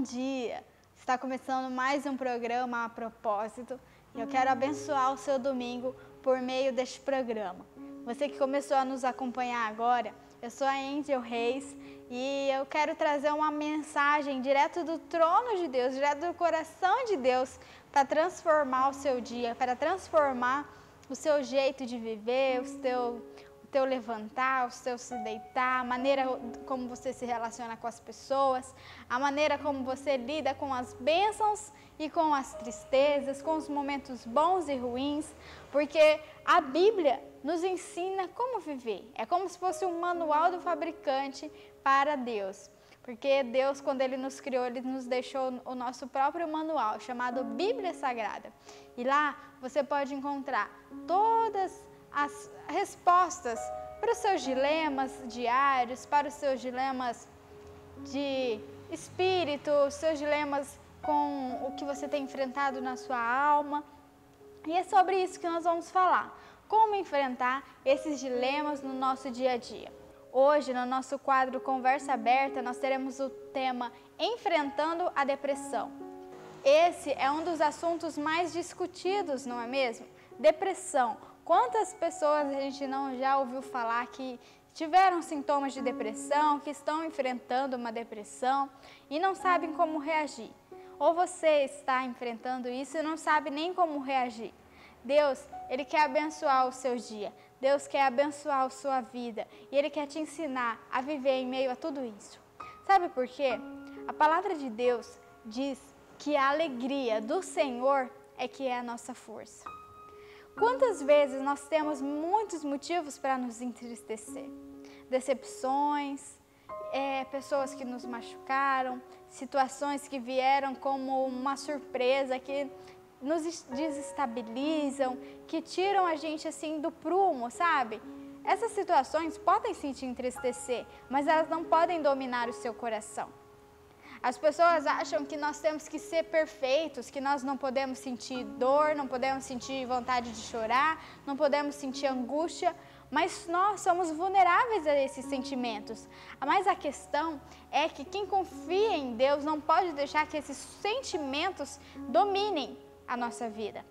dia! Está começando mais um programa A Propósito e eu quero abençoar o seu domingo por meio deste programa. Você que começou a nos acompanhar agora, eu sou a Angel Reis e eu quero trazer uma mensagem direto do trono de Deus, direto do coração de Deus, para transformar o seu dia, para transformar o seu jeito de viver, o teu levantar, o seu se deitar, a maneira como você se relaciona com as pessoas, a maneira como você lida com as bênçãos e com as tristezas, com os momentos bons e ruins, porque a Bíblia nos ensina como viver. É como se fosse um manual do fabricante para Deus. Porque Deus, quando Ele nos criou, Ele nos deixou o nosso próprio manual, chamado Bíblia Sagrada. E lá você pode encontrar todas as respostas para os seus dilemas diários, para os seus dilemas de espírito, os seus dilemas com o que você tem enfrentado na sua alma. E é sobre isso que nós vamos falar. Como enfrentar esses dilemas no nosso dia a dia. Hoje, no nosso quadro Conversa Aberta, nós teremos o tema Enfrentando a Depressão. Esse é um dos assuntos mais discutidos, não é mesmo? Depressão. Quantas pessoas a gente não já ouviu falar que tiveram sintomas de depressão, que estão enfrentando uma depressão e não sabem como reagir? Ou você está enfrentando isso e não sabe nem como reagir? Deus, Ele quer abençoar o seu dia. Deus quer abençoar a sua vida e Ele quer te ensinar a viver em meio a tudo isso. Sabe por quê? A palavra de Deus diz que a alegria do Senhor é que é a nossa força. Quantas vezes nós temos muitos motivos para nos entristecer? Decepções, pessoas que nos machucaram, situações que vieram como uma surpresa, que nos desestabilizam, que tiram a gente assim do prumo, sabe? Essas situações podem sim te entristecer, mas elas não podem dominar o seu coração. As pessoas acham que nós temos que ser perfeitos, que nós não podemos sentir dor, não podemos sentir vontade de chorar, não podemos sentir angústia, mas nós somos vulneráveis a esses sentimentos. Mas a questão é que quem confia em Deus não pode deixar que esses sentimentos dominem a nossa vida.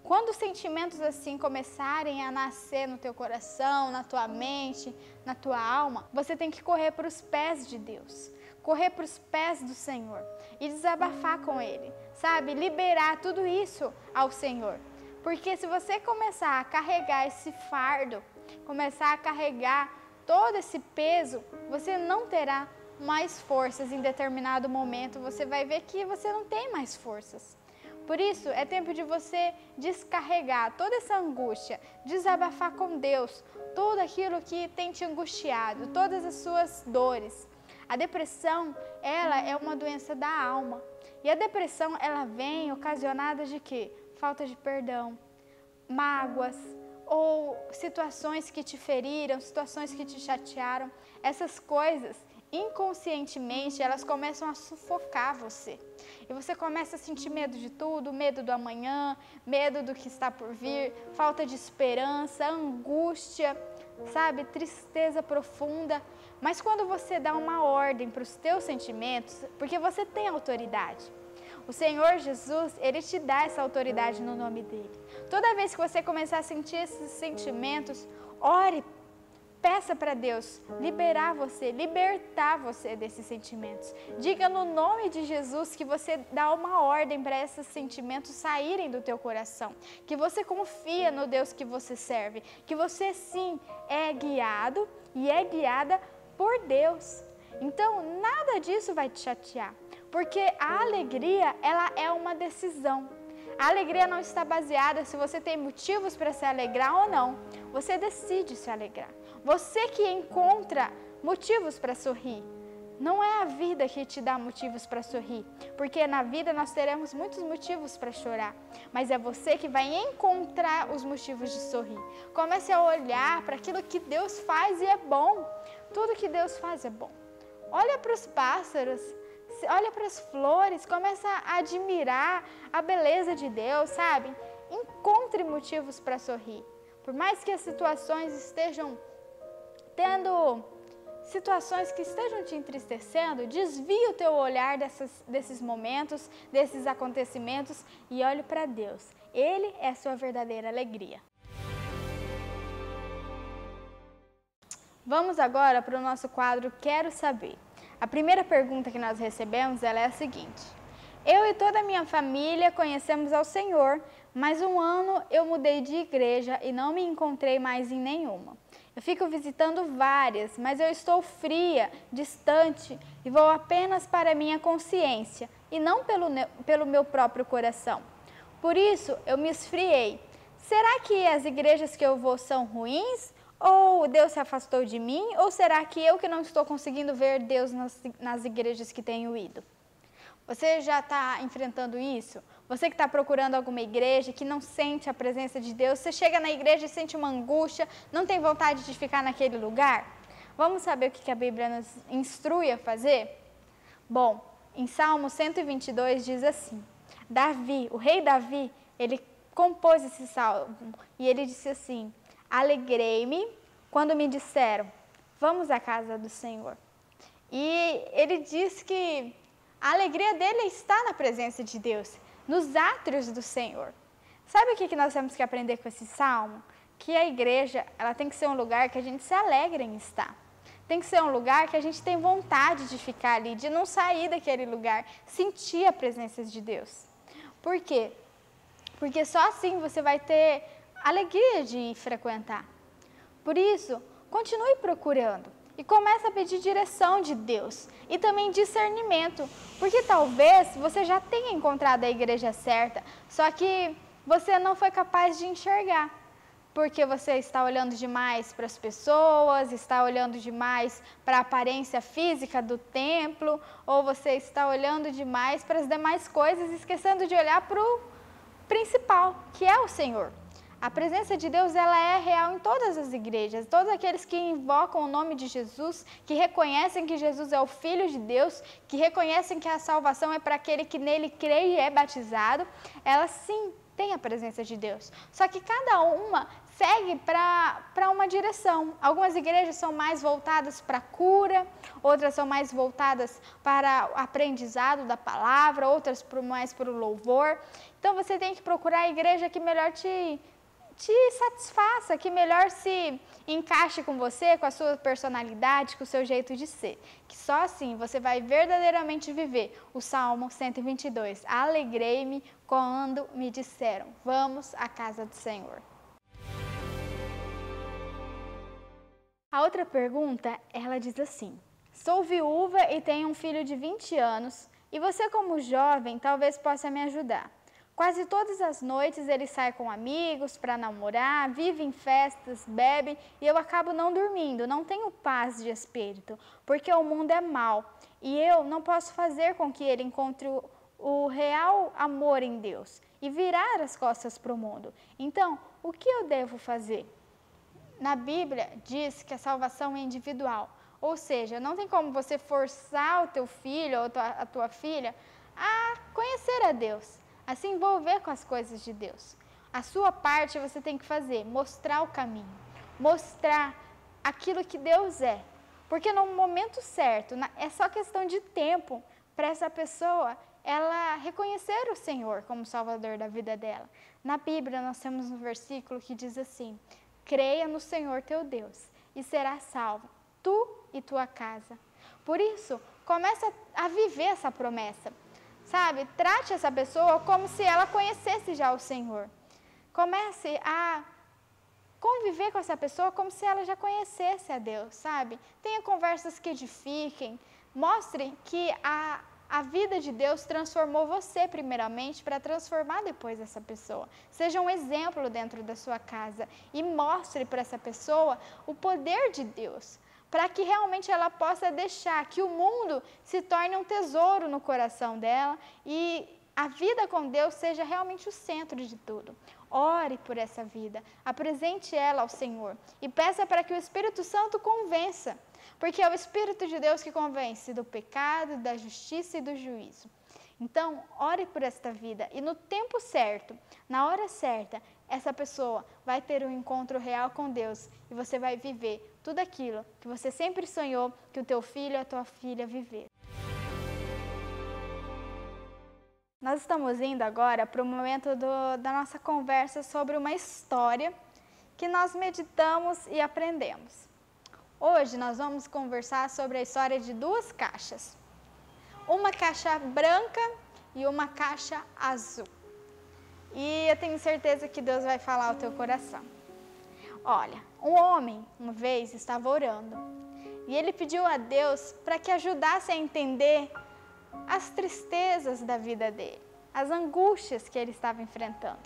Quando os sentimentos assim começarem a nascer no teu coração, na tua mente, na tua alma, você tem que correr para os pés de Deus. Correr para os pés do Senhor e desabafar com Ele, sabe? Liberar tudo isso ao Senhor. Porque se você começar a carregar esse fardo, começar a carregar todo esse peso, você não terá mais forças em determinado momento. Você vai ver que você não tem mais forças. Por isso, é tempo de você descarregar toda essa angústia, desabafar com Deus, tudo aquilo que tem te angustiado, todas as suas dores. A depressão, ela é uma doença da alma. E a depressão, ela vem ocasionada de quê? Falta de perdão, mágoas ou situações que te feriram, situações que te chatearam. Essas coisas, inconscientemente, elas começam a sufocar você. E você começa a sentir medo de tudo, medo do amanhã, medo do que está por vir, falta de esperança, angústia, sabe? Tristeza profunda. Mas quando você dá uma ordem para os teus sentimentos, porque você tem autoridade. O Senhor Jesus, Ele te dá essa autoridade no nome dEle. Toda vez que você começar a sentir esses sentimentos, ore, peça para Deus liberar você, libertar você desses sentimentos. Diga no nome de Jesus que você dá uma ordem para esses sentimentos saírem do teu coração. Que você confia no Deus que você serve. Que você sim é guiado e é guiada por Deus. Então, nada disso vai te chatear, porque a alegria, ela é uma decisão. A alegria não está baseada se você tem motivos para se alegrar ou não. Você decide se alegrar. Você que encontra motivos para sorrir. Não é a vida que te dá motivos para sorrir, porque na vida nós teremos muitos motivos para chorar, mas é você que vai encontrar os motivos de sorrir. Comece a olhar para aquilo que Deus faz e é bom. Tudo que Deus faz é bom. Olha para os pássaros, olha para as flores, começa a admirar a beleza de Deus, sabe? Encontre motivos para sorrir. Por mais que as situações estejam tendo situações que estejam te entristecendo, desvie o teu olhar desses momentos, desses acontecimentos e olhe para Deus. Ele é a sua verdadeira alegria. Vamos agora para o nosso quadro Quero Saber. A primeira pergunta que nós recebemos ela é a seguinte: eu e toda a minha família conhecemos ao Senhor, mas um ano eu mudei de igreja e não me encontrei mais em nenhuma. Eu fico visitando várias, mas eu estou fria, distante e vou apenas para a minha consciência e não pelo meu próprio coração. Por isso eu me esfriei. Será que as igrejas que eu vou são ruins? Ou Deus se afastou de mim? Ou será que eu que não estou conseguindo ver Deus nas igrejas que tenho ido? Você já está enfrentando isso? Você que está procurando alguma igreja que não sente a presença de Deus, você chega na igreja e sente uma angústia, não tem vontade de ficar naquele lugar? Vamos saber o que a Bíblia nos instrui a fazer? Bom, em Salmo 122 diz assim: Davi, o rei Davi, ele compôs esse salmo e ele disse assim: alegrei-me quando me disseram, vamos à casa do Senhor. E ele diz que a alegria dele está na presença de Deus, nos átrios do Senhor. Sabe o que nós temos que aprender com esse salmo? Que a igreja ela tem que ser um lugar que a gente se alegra em estar. Tem que ser um lugar que a gente tem vontade de ficar ali, de não sair daquele lugar, sentir a presença de Deus. Por quê? Porque só assim você vai ter alegria de frequentar. Por isso, continue procurando e comece a pedir direção de Deus e também discernimento, porque talvez você já tenha encontrado a igreja certa, só que você não foi capaz de enxergar, porque você está olhando demais para as pessoas, está olhando demais para a aparência física do templo, ou você está olhando demais para as demais coisas, esquecendo de olhar para o principal, que é o Senhor. A presença de Deus ela é real em todas as igrejas, todos aqueles que invocam o nome de Jesus, que reconhecem que Jesus é o Filho de Deus, que reconhecem que a salvação é para aquele que nele crê e é batizado, elas sim têm a presença de Deus. Só que cada uma segue para uma direção. Algumas igrejas são mais voltadas para a cura, outras são mais voltadas para o aprendizado da palavra, outras mais para o louvor. Então você tem que procurar a igreja que melhor te satisfaça, que melhor se encaixe com você, com a sua personalidade, com o seu jeito de ser. Que só assim você vai verdadeiramente viver o Salmo 122. Alegrei-me quando me disseram, vamos à casa do Senhor. A outra pergunta, ela diz assim: sou viúva e tenho um filho de 20 anos e você como jovem talvez possa me ajudar. Quase todas as noites ele sai com amigos para namorar, vive em festas, bebe e eu acabo não dormindo, não tenho paz de espírito, porque o mundo é mau e eu não posso fazer com que ele encontre o real amor em Deus e virar as costas para o mundo. Então, o que eu devo fazer? Na Bíblia diz que a salvação é individual, ou seja, não tem como você forçar o teu filho ou a tua filha a conhecer a Deus, a se envolver com as coisas de Deus. A sua parte você tem que fazer, mostrar o caminho, mostrar aquilo que Deus é. Porque no momento certo, é só questão de tempo para essa pessoa ela reconhecer o Senhor como Salvador da vida dela. Na Bíblia nós temos um versículo que diz assim: creia no Senhor teu Deus e serás salvo, tu e tua casa. Por isso, comece a viver essa promessa. Sabe, trate essa pessoa como se ela conhecesse já o Senhor. Comece a conviver com essa pessoa como se ela já conhecesse a Deus, sabe? Tenha conversas que edifiquem, mostrem que a vida de Deus transformou você primeiramente para transformar depois essa pessoa. Seja um exemplo dentro da sua casa e mostre para essa pessoa o poder de Deus, para que realmente ela possa deixar que o mundo se torne um tesouro no coração dela e a vida com Deus seja realmente o centro de tudo. Ore por essa vida, apresente ela ao Senhor e peça para que o Espírito Santo convença, porque é o Espírito de Deus que convence do pecado, da justiça e do juízo. Então, ore por esta vida e no tempo certo, na hora certa, essa pessoa vai ter um encontro real com Deus e você vai viver tudo aquilo que você sempre sonhou que o teu filho e a tua filha viver. Nós estamos indo agora para o momento da nossa conversa sobre uma história que nós meditamos e aprendemos. Hoje nós vamos conversar sobre a história de duas caixas. Uma caixa branca e uma caixa azul. E eu tenho certeza que Deus vai falar ao teu coração. Olha, um homem uma vez estava orando e ele pediu a Deus para que ajudasse a entender as tristezas da vida dele, as angústias que ele estava enfrentando.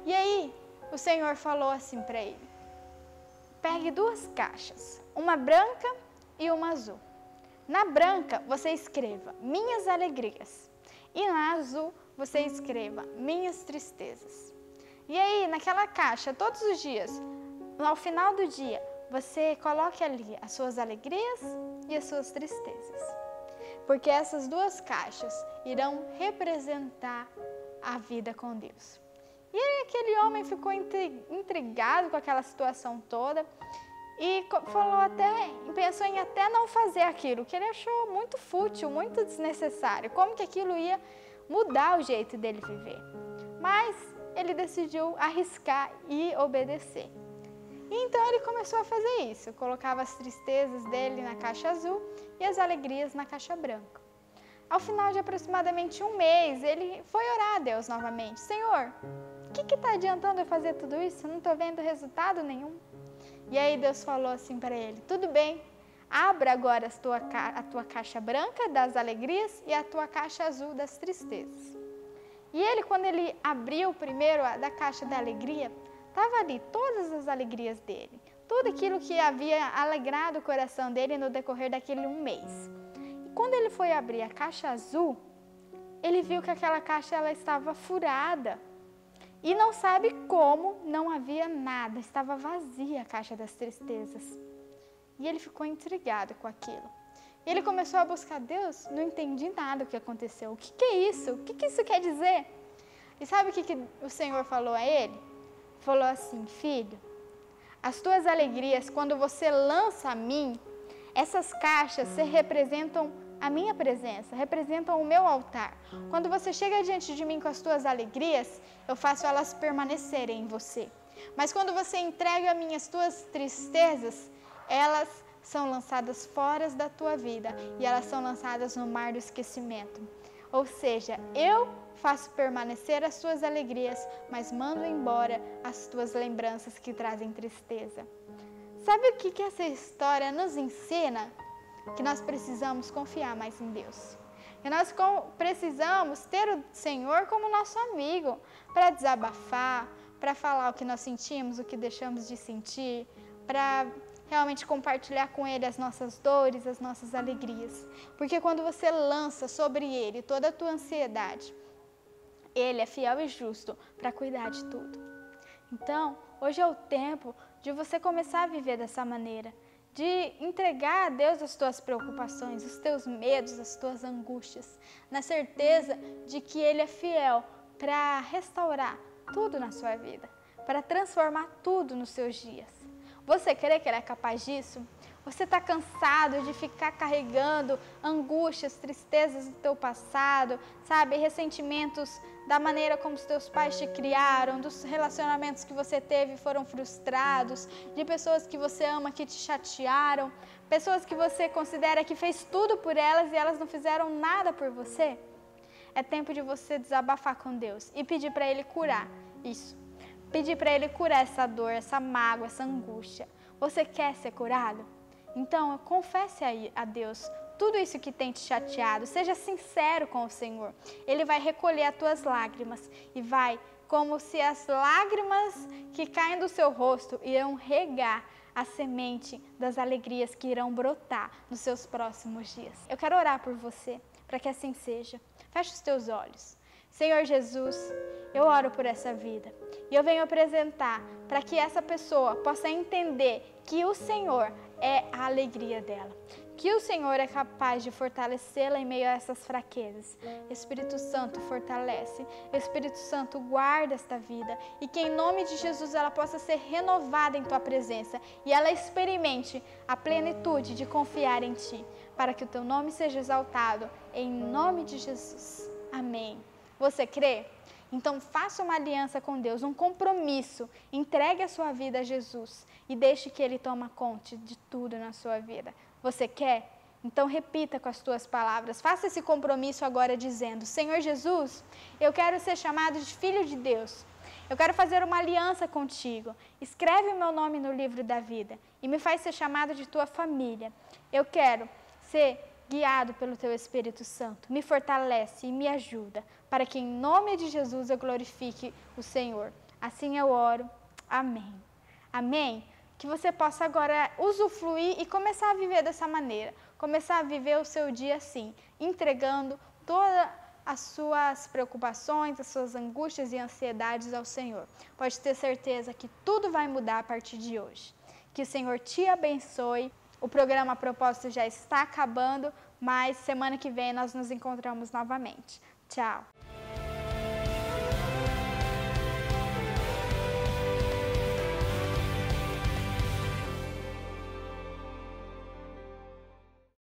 E aí o Senhor falou assim para ele: pegue duas caixas, uma branca e uma azul. Na branca você escreva minhas alegrias e na azul você escreva minhas tristezas. E aí naquela caixa, todos os dias, ao final do dia, você coloque ali as suas alegrias e as suas tristezas. Porque essas duas caixas irão representar a vida com Deus. E aí aquele homem ficou intrigado com aquela situação toda e pensou em até não fazer aquilo, que ele achou muito fútil, muito desnecessário. Como que aquilo ia mudar o jeito dele viver? Mas ele decidiu arriscar e obedecer. E então ele começou a fazer isso, colocava as tristezas dele na caixa azul e as alegrias na caixa branca. Ao final de aproximadamente um mês, ele foi orar a Deus novamente: Senhor, o que está adiantando eu fazer tudo isso? Eu não estou vendo resultado nenhum. E aí Deus falou assim para ele: tudo bem, abra agora a tua caixa branca das alegrias e a tua caixa azul das tristezas. E ele, quando ele abriu primeiro da caixa da alegria, estava ali todas as alegrias dele, tudo aquilo que havia alegrado o coração dele no decorrer daquele um mês. E quando ele foi abrir a caixa azul, ele viu que aquela caixa ela estava furada. E não sabe como, não havia nada, estava vazia a caixa das tristezas. E ele ficou intrigado com aquilo. E ele começou a buscar: Deus, não entendi nada do que aconteceu. O que é isso? O que isso quer dizer? E sabe o que o Senhor falou a ele? Falou assim: filho, as tuas alegrias, quando você lança a mim, essas caixas representam a minha presença, representam o meu altar. Quando você chega diante de mim com as tuas alegrias, eu faço elas permanecerem em você. Mas quando você entrega a mim as tuas tristezas, elas são lançadas fora da tua vida e elas são lançadas no mar do esquecimento. Ou seja, eu faço permanecer as tuas alegrias, mas mando embora as tuas lembranças que trazem tristeza. Sabe o que essa história nos ensina? Que nós precisamos confiar mais em Deus. Que nós precisamos ter o Senhor como nosso amigo para desabafar, para falar o que nós sentimos, o que deixamos de sentir, para realmente compartilhar com Ele as nossas dores, as nossas alegrias. Porque quando você lança sobre Ele toda a tua ansiedade, Ele é fiel e justo para cuidar de tudo. Então, hoje é o tempo de você começar a viver dessa maneira, de entregar a Deus as tuas preocupações, os teus medos, as tuas angústias, na certeza de que Ele é fiel para restaurar tudo na sua vida, para transformar tudo nos seus dias. Você crê que Ele é capaz disso? Você está cansado de ficar carregando angústias, tristezas do teu passado, sabe, ressentimentos da maneira como os teus pais te criaram, dos relacionamentos que você teve e foram frustrados, de pessoas que você ama que te chatearam, pessoas que você considera que fez tudo por elas e elas não fizeram nada por você? É tempo de você desabafar com Deus e pedir para Ele curar isso. Pedir para Ele curar essa dor, essa mágoa, essa angústia. Você quer ser curado? Então, confesse a Deus tudo isso que tem te chateado. Seja sincero com o Senhor. Ele vai recolher as tuas lágrimas e vai, como se as lágrimas que caem do seu rosto irão regar a semente das alegrias que irão brotar nos seus próximos dias. Eu quero orar por você, para que assim seja. Feche os teus olhos. Senhor Jesus, eu oro por essa vida e eu venho apresentar para que essa pessoa possa entender que o Senhor é a alegria dela. Que o Senhor é capaz de fortalecê-la em meio a essas fraquezas. Espírito Santo, fortalece. Espírito Santo, guarda esta vida. E que em nome de Jesus ela possa ser renovada em tua presença. E ela experimente a plenitude de confiar em ti. Para que o teu nome seja exaltado. Em nome de Jesus. Amém. Você crê? Então faça uma aliança com Deus, um compromisso. Entregue a sua vida a Jesus. E deixe que Ele tome conta de tudo na sua vida. Você quer? Então repita com as tuas palavras. Faça esse compromisso agora dizendo: Senhor Jesus, eu quero ser chamado de filho de Deus. Eu quero fazer uma aliança contigo. Escreve o meu nome no livro da vida e me faz ser chamado de tua família. Eu quero ser guiado pelo teu Espírito Santo. Me fortalece e me ajuda para que em nome de Jesus eu glorifique o Senhor. Assim eu oro. Amém. Amém? Que você possa agora usufruir e começar a viver dessa maneira. Começar a viver o seu dia assim, entregando todas as suas preocupações, as suas angústias e ansiedades ao Senhor. Pode ter certeza que tudo vai mudar a partir de hoje. Que o Senhor te abençoe. O programa Propósito já está acabando, mas semana que vem nós nos encontramos novamente. Tchau!